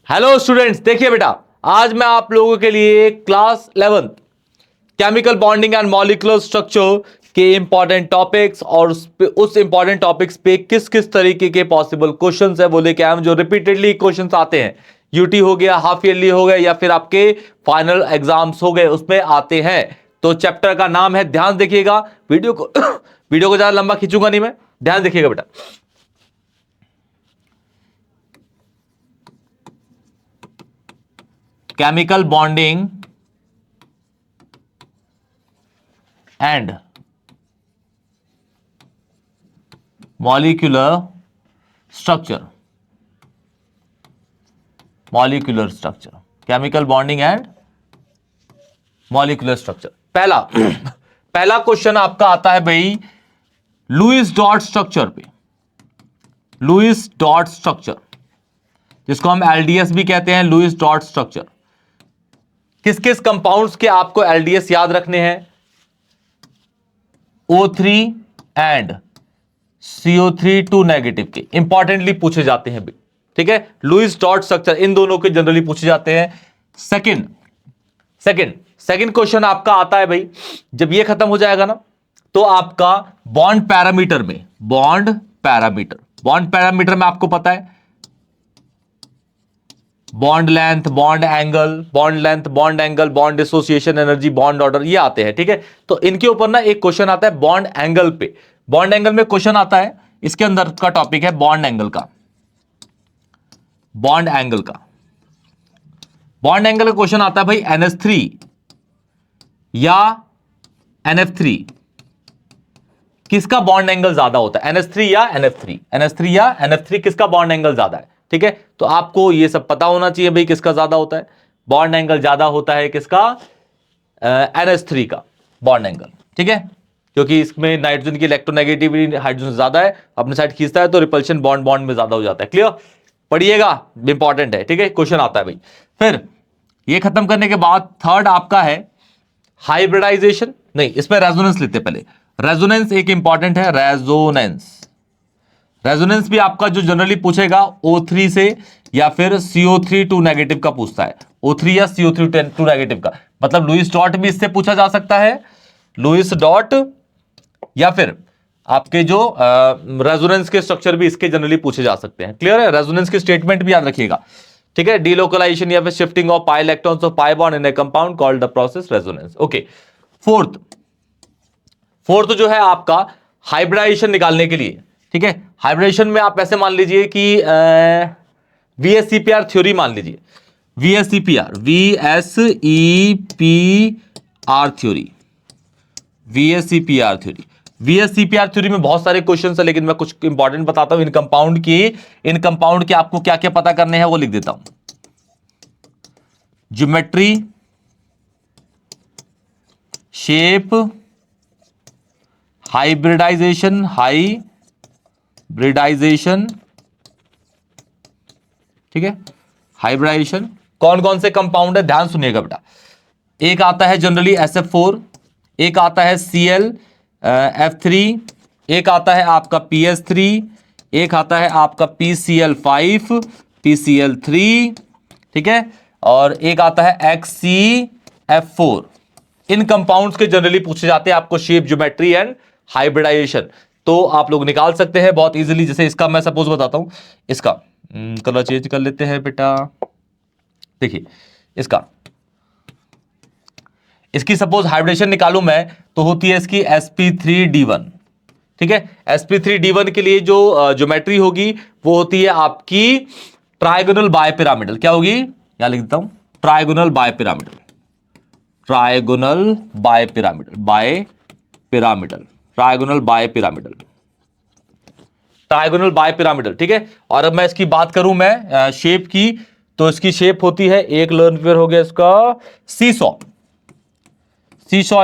Hello students, देखिए बेटा, आज मैं आप लोगों के लिए class 11 chemical bonding and molecular structure के इंपॉर्टेंट टॉपिक्स और उस इंपॉर्टेंट टॉपिक्स पे किस किस तरीके के पॉसिबल क्वेश्चंस है वो लेके आए हैं, जो रिपीटेडली क्वेश्चंस आते हैं। यूटी हो गया, हाफ ईयरली हो गया, या फिर आपके फाइनल एग्जाम्स हो गए, उसमें आते हैं। तो चैप्टर का नाम है, ध्यान देखिएगा वीडियो को वीडियो को ज्यादा लंबा खींचूंगा नहीं मैं, ध्यान देखिएगा बेटा। Chemical bonding and molecular structure, molecular structure, chemical bonding and molecular structure. पहला पहला क्वेश्चन आपका आता है भाई लुईस डॉट स्ट्रक्चर पे। लुईस डॉट स्ट्रक्चर, जिसको हम एलडीएस भी कहते हैं, लुईस डॉट स्ट्रक्चर। किस किस कंपाउंड्स के आपको एलडीएस याद रखने हैं? O3 एंड CO3 2 नेगेटिव के इंपॉर्टेंटली पूछे जाते हैं भी, ठीक है। लुईस डॉट स्ट्रक्चर इन दोनों के जनरली पूछे जाते हैं। सेकंड क्वेश्चन आपका आता है भाई, जब ये खत्म हो जाएगा ना तो आपका बॉन्ड पैरामीटर में, बॉन्ड पैरामीटर में आपको पता है bond length, bond angle, bond association energy, bond order, ये आते हैं, ठीक है। तो इनके ऊपर ना एक क्वेश्चन आता है बॉन्ड एंगल पे। बॉन्ड एंगल में क्वेश्चन आता है, इसके अंदर का टॉपिक है बॉन्ड एंगल का। बॉन्ड एंगल का क्वेश्चन आता है भाई NH3 या NF3, किसका बॉन्ड एंगल ज्यादा होता है? NH3 या NF3 किसका बॉन्ड एंगल ज्यादा है, ठीक है। तो आपको ये सब पता होना चाहिए भाई, किसका ज्यादा होता है बॉन्ड एंगल, ज्यादा होता है किसका? NH3 का बॉन्ड एंगल, ठीक है, क्योंकि इसमें नाइट्रोजन की इलेक्ट्रोनेगेटिविटी हाइड्रोजन ज्यादा है, अपने साइड खींचता है, तो रिपल्शन बॉन्ड में ज्यादा हो जाता है। क्लियर? पढ़िएगा, इंपॉर्टेंट है, ठीक है, क्वेश्चन आता है भाई। फिर ये खत्म करने के बाद थर्ड आपका है हाइब्रिडाइजेशन, नहीं इसमें रेजोनेंस लेते पहले। रेजोनेंस एक इंपॉर्टेंट है, रेजोनेंस भी आपका जो जनरली पूछेगा O3 से या फिर CO3 2 नेगेटिव का पूछता है। O3 या CO3 2 नेगेटिव का मतलब लुईस डॉट भी इससे पूछा जा सकता है, लुईस डॉट, या फिर आपके जो रेजोनेंस के स्ट्रक्चर भी इसके जनरली पूछे जा सकते हैं। क्लियर है? रेजोनेंस के स्टेटमेंट भी याद रखिएगा, ठीक है। डीलोकलाइजेशन या फिर shifting of pi electrons of pi bond in A compound called the process resonance. Okay, fourth जो है आपका हाइब्रिडाइजेशन निकालने के लिए, ठीक है। हाइब्रिडेशन में आप ऐसे मान लीजिए कि VSEPR थ्योरी मान लीजिए, VSEPR थ्योरी में बहुत सारे क्वेश्चंस है, लेकिन मैं कुछ इंपॉर्टेंट बताता हूं। इन कंपाउंड के आपको क्या क्या पता करने हैं वो लिख देता हूं। ज्योमेट्री, शेप, हाइब्रिडाइजेशन, ठीक है। हाइब्रिडाइजेशन कौन कौन से कंपाउंड है ध्यान सुनिएगा बेटा। एक आता है जनरली SF4, एक आता है ClF3, एक आता है आपका PS3, एक आता है आपका PCl5, PCl3, ठीक है, और एक आता है XCF4। इन कंपाउंड्स के जनरली पूछे जाते हैं आपको शेप, ज्योमेट्री एंड हाइब्रिडाइजेशन। तो आप लोग निकाल सकते हैं बहुत इजीली। जैसे इसका मैं सपोज बताता हूं, इसका कलर चेंज कर लेते हैं बेटा। देखिए इसकी सपोज हाइब्रिडेशन निकालूं मैं, तो होती है इसकी sp3d1, ठीक है। sp3d1 के लिए जो ज्योमेट्री होगी वो होती है आपकी ट्राइगोनल बायपिरामिडल। क्या होगी? यहां लिख देता हूं, ट्राइगोनल बायपिरामिडल, ठीक है। और अब मैं इसकी बात करूं मैं शेप की, तो इसकी शेप होती है, एक लर्न पेयर हो गया इसका सीसॉ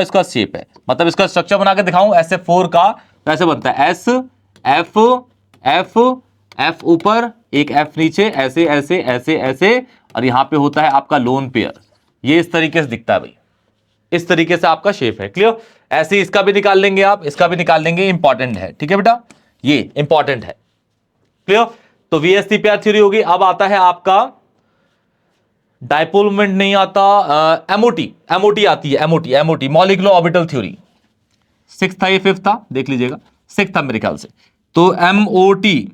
इसका शेप है। मतलब इसका स्ट्रक्चर बना के दिखाऊं SF4 का, तो ऐसे बनता है S F ऊपर, एक F नीचे, ऐसे ऐसे ऐसे ऐसे, और यहां पे होता है आपका लोन पेयर। ये इस तरीके से दिखता है भाई, इस तरीके से आपका शेप है। क्लियर? ऐसे इसका भी निकाल लेंगे आप, इसका भी निकाल लेंगे, इंपॉर्टेंट है, ठीक है बेटा, ये इंपॉर्टेंट है। क्लियर? तो VSEPR थ्योरी होगी। अब आता है आपका डायपोल मोमेंट नहीं आता, एमओटी, एमओटी आती है, MOT, MOT molecular orbital theory. 6 था ये, 5 था, देख लीजिएगा, 6 था मेरे ख्याल से। तो MOT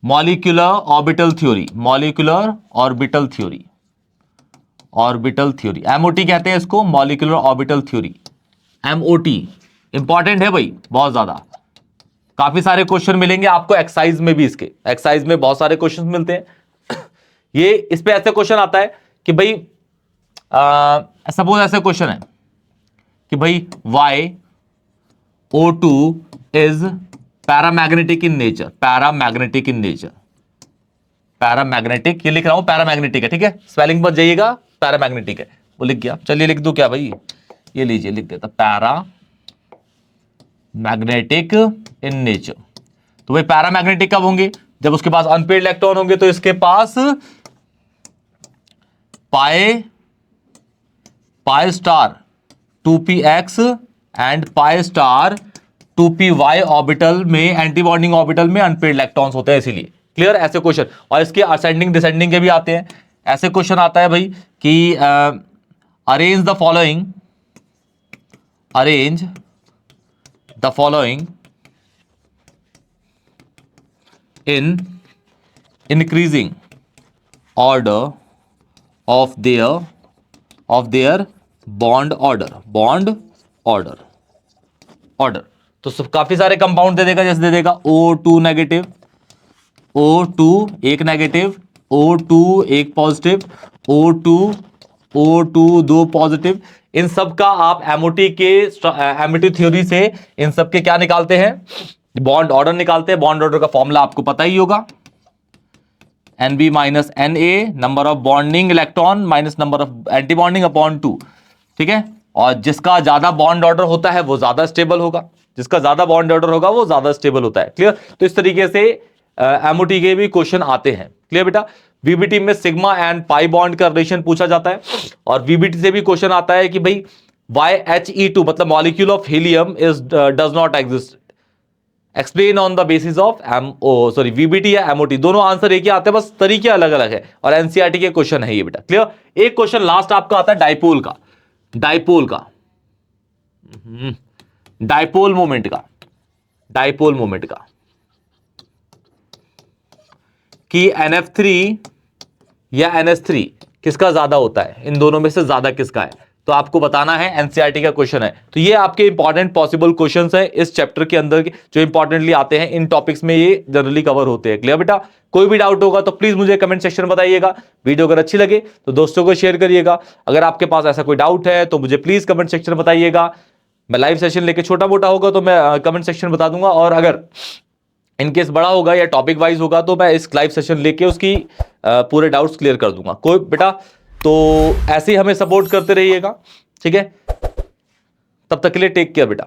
molecular orbital theory, molecular orbital theory, orbital theory, MOT कहते हैं इसको, molecular orbital theory, MOT important है भाई बहुत ज्यादा। काफी सारे क्वेश्चन मिलेंगे आपको एक्सरसाइज में भी, इसके एक्सरसाइज में बहुत सारे क्वेश्चन मिलते हैं। ये इस पे ऐसे क्वेश्चन आता है कि भाई सपोज ऐसे क्वेश्चन है कि भाई YO2 is paramagnetic in nature, paramagnetic in nature, paramagnetic, ये लिख रहा हूं पैरामैग्नेटिक है, ठीक है, स्पेलिंग पर जाइएगा, पैरामैग्नेटिक है, वो लिख गया, चलिए लिख दूं क्या भाई, ये लीजिए लिख देता, पैरा मैग्नेटिक इन नेचर। तो भाई पैरामैग्नेटिक कब होंगे, जब उसके पास अनपेयर्ड इलेक्ट्रॉन होंगे, तो इसके पास pi star 2px and pi star 2py orbital में, एंटी बॉन्डिंग ऑर्बिटल में अनपेयर्ड इलेक्ट्रॉन्स होते हैं, इसीलिए। क्लियर, ऐसे क्वेश्चन, और इसके असेंडिंग डिसेंडिंग के भी आते हैं। ऐसे क्वेश्चन आता है भाई कि arrange the following, arrange the following in increasing order of their bond order। तो सब काफी सारे कंपाउंड दे देगा, जैसे दे देगा O2 नेगेटिव, O2 एक नेगेटिव, O2 एक पॉजिटिव, O2 दो पॉजिटिव। इन सब का आप एमओटी के, एमओटी थ्योरी से इन सब के क्या निकालते हैं, बॉन्ड ऑर्डर निकालते हैं। बॉन्ड ऑर्डर का फॉर्मूला आपको पता ही होगा, NB minus NA, number of bonding electron minus number of anti bonding upon 2, ठीक है। और जिसका ज्यादा बॉन्ड ऑर्डर होता है वो ज्यादा स्टेबल होगा, जिसका ज्यादा बॉन्ड ऑर्डर होगा वो ज्यादा स्टेबल होता है। क्लियर, तो इस तरीके से एमओटी के भी क्वेश्चन आते हैं। क्लियर बेटा, वीबीटी में सिग्मा एंड पाई बॉन्ड का रिलेशन पूछा जाता है, और वीबीटी से भी क्वेश्चन आता है कि भाई YHE2 मतलब molecule of helium is does not exist, explain on the basis of VBT या एमओटी, दोनों आंसर एक ही आते हैं, बस तरीके अलग अलग है, और एनसीईआरटी के क्वेश्चन है ये बेटा। क्लियर, एक क्वेश्चन लास्ट आपका आता है डाइपोल का, डाइपोल का, डाइपोल मोमेंट का, डाइपोल मोमेंट का, कि NF3 या NH3 किसका ज्यादा होता है, इन दोनों में से ज्यादा किसका है, तो आपको बताना है। एनसीईआरटी का क्वेश्चन है। तो ये आपके इंपॉर्टेंट पॉसिबल क्वेश्चंस है इस चैप्टर के अंदर जो इंपॉर्टेंटली आते हैं, इन टॉपिक्स में ये जनरली कवर होते हैं। क्लियर बेटा, कोई भी डाउट होगा तो प्लीज मुझे कमेंट सेक्शन में बताइएगा। वीडियो अगर अच्छी लगे तो दोस्तों को शेयर करिएगा। अगर आपके पास ऐसा कोई डाउट है तो मुझे प्लीज कमेंट सेक्शन में बताइएगा। मैं लाइव सेशन लेके, छोटा मोटा होगा तो मैं कमेंट सेक्शन में बता दूंगा, और अगर इनकेस बड़ा होगा या टॉपिक वाइज होगा तो मैं इस लाइव सेशन लेके उसकी पूरे डाउट्स क्लियर कर दूंगा। कोई बेटा, तो ऐसे ही हमें सपोर्ट करते रहिएगा, ठीक है। तब तक के लिए टेक केयर बेटा।